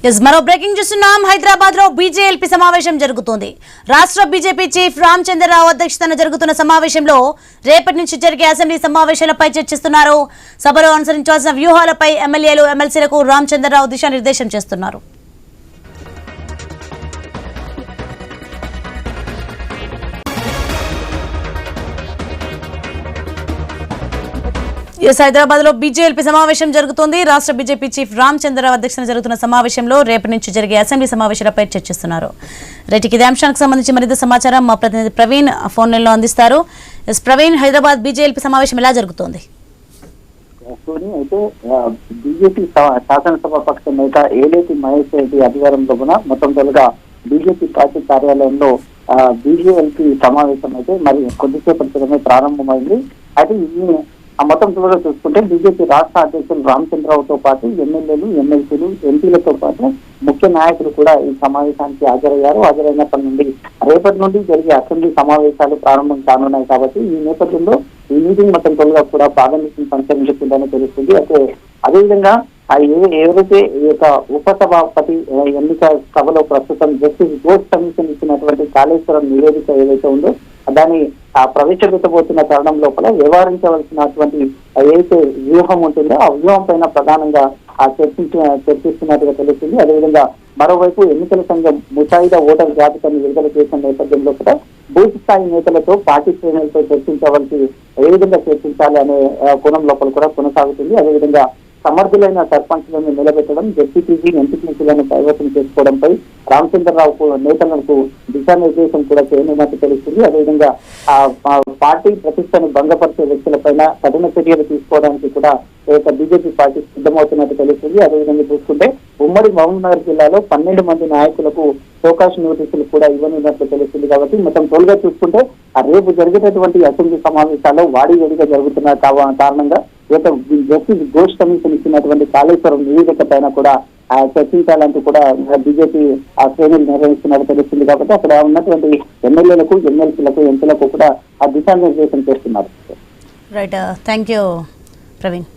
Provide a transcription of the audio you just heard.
మరో బ్రేకింగ్ చూస్తున్నాం. హైదరాబాద్ లో బీజేఎల్పీ సమావేశం జరుగుతోంది. రాష్ట్ర బీజేపీ చీఫ్ రామచంద్రరావు అధ్యక్షతన జరుగుతున్న సమావేశంలో రేపటి నుంచి జరిగే అసెంబ్లీ సమావేశాలపై చర్చిస్తున్నారు. సభలో అనుసరించాల్సిన వ్యూహాలపై ఎమ్మెల్యేలు ఎమ్మెల్సీలకు రామచంద్రరావు దిశానిర్దేశం చేస్తున్నారు. హైదరాబాద్ లో బీజేఎల్పీ సమావేశం జరుగుతోంది. రాష్ట్ర బీజేపీ చీఫ్ రామచంద్రరావు అధ్యక్షతన జరుగుతున్న సమావేశంలో రేపటి నుంచి జరిగే అసెంబ్లీ సమావేశాలపై చర్చిస్తున్నారు. రైట్కి ఇదే అంశానికి సంబంధించి మరింత సమాచారం మా ప్రతినిధి ప్రవీణ్ ఫోన్ లైన్లో అందిస్తారు. ప్రవీణ్, హైదరాబాద్ బీజేఎల్పీ సమావేశం ఎలా జరుగుతోంది? అయితే బీజేపీ శాసనసభాపక్ష నేత ఏలేటి మహేష్ రెడ్డి అధికారంలో కూడా మొత్తం తొలగా బీజేపీ పార్టీ కార్యాలయంలో బీజేఎల్పీ సమావేశం అయితే మరి కొద్దిసేపటి క్రితమే ప్రారంభమైంది. అయితే మొత్తం త్వరగా చూసుకుంటే బీజేపీ రాష్ట్ర అధ్యక్షులు రామచంద్రరావుతో పాటు ఎమ్మెల్యేలు, ఎమ్మెల్సీలు, ఎంపీలతో పాటు ముఖ్య నాయకులు కూడా ఈ సమావేశానికి హాజరయ్యారు. హాజరైనప్పటి నుండి రేపటి నుండి జరిగే అసెంబ్లీ సమావేశాలు ప్రారంభం కానున్నాయి కాబట్టి ఈ నేపథ్యంలో ఈ మీటింగ్ మొత్తం త్వరగా కూడా ప్రాధాన్యతను సంచరించుకుందని తెలుస్తుంది. అయితే అదేవిధంగా ఎవరైతే ఈ యొక్క ఉపసభాపతి ఎన్నిక సభలో ప్రస్తుతం జస్టిస్ ఘోష్ కమిషన్ ఇచ్చినటువంటి కాళేశ్వరం నివేదిక ఏదైతే ఉందో దాన్ని ప్రవేశపెట్టబోతున్న తరుణం లోపల వ్యవహరించవలసినటువంటి ఏదైతే వ్యూహం ఉంటుందో ఆ వ్యూహం పైన ప్రధానంగా చర్చిస్తున్నట్టుగా తెలుస్తుంది. అదేవిధంగా మరోవైపు ఎన్నికల సంఘం ముసాయిదా ఓటర్ జాబితాను విడుదల చేసిన నేపథ్యంలో కూడా బూత్ స్థాయి నేతలతో పార్టీ శ్రేణులతో చర్చించవలసి ఏ విధంగా చర్చించాలి అనే కోణం లోపల కూడా కొనసాగుతుంది. అదేవిధంగా సమర్థులైన సర్పంచ్లను నిలబెట్టడం, జెడ్పీటీసీ, ఎంపీటీసీలను కైవసం చేసుకోవడంపై రామచంద్రరావు నేతలకు దిశానిర్దేశం కూడా చేయనున్నట్టు తెలుస్తుంది. అదేవిధంగా పార్టీ ప్రతిష్టను భంగపరిచే వ్యక్తులపైన కఠిన చర్యలు తీసుకోవడానికి కూడా బీజేపీ పార్టీ సిద్ధమవుతున్నట్టు తెలుస్తుంది. అదేవిధంగా చూసుకుంటే ఉమ్మడి మహబూబ్నగర్ జిల్లాలో 12 మంది నాయకులకు షోకాష్ నోటీసులు కూడా ఇవ్వనున్నట్లు తెలుస్తుంది. కాబట్టి మొత్తం తోలుగా చూసుకుంటే రేపు జరిగేటటువంటి అసెంబ్లీ సమావేశాల్లో వాడివేడిగా జరుగుతున్న కారణంగా జస్టిస్ ఘోష్ కమిషన్ ఇచ్చినటువంటి కాళేశ్వరం నివేదిక పైన కూడా చర్చించాలంటూ కూడా బీజేపీ శ్రేణులు నిర్వహిస్తున్నట్టు తెలుస్తుంది. కాబట్టి అక్కడ ఉన్నటువంటి ఎమ్మెల్యేలకు, ఎమ్మెల్సీలకు, ఎంపీలకు కూడా ఆ దిశానిర్దేశం చేస్తున్నారు. Right, thank you Praveen.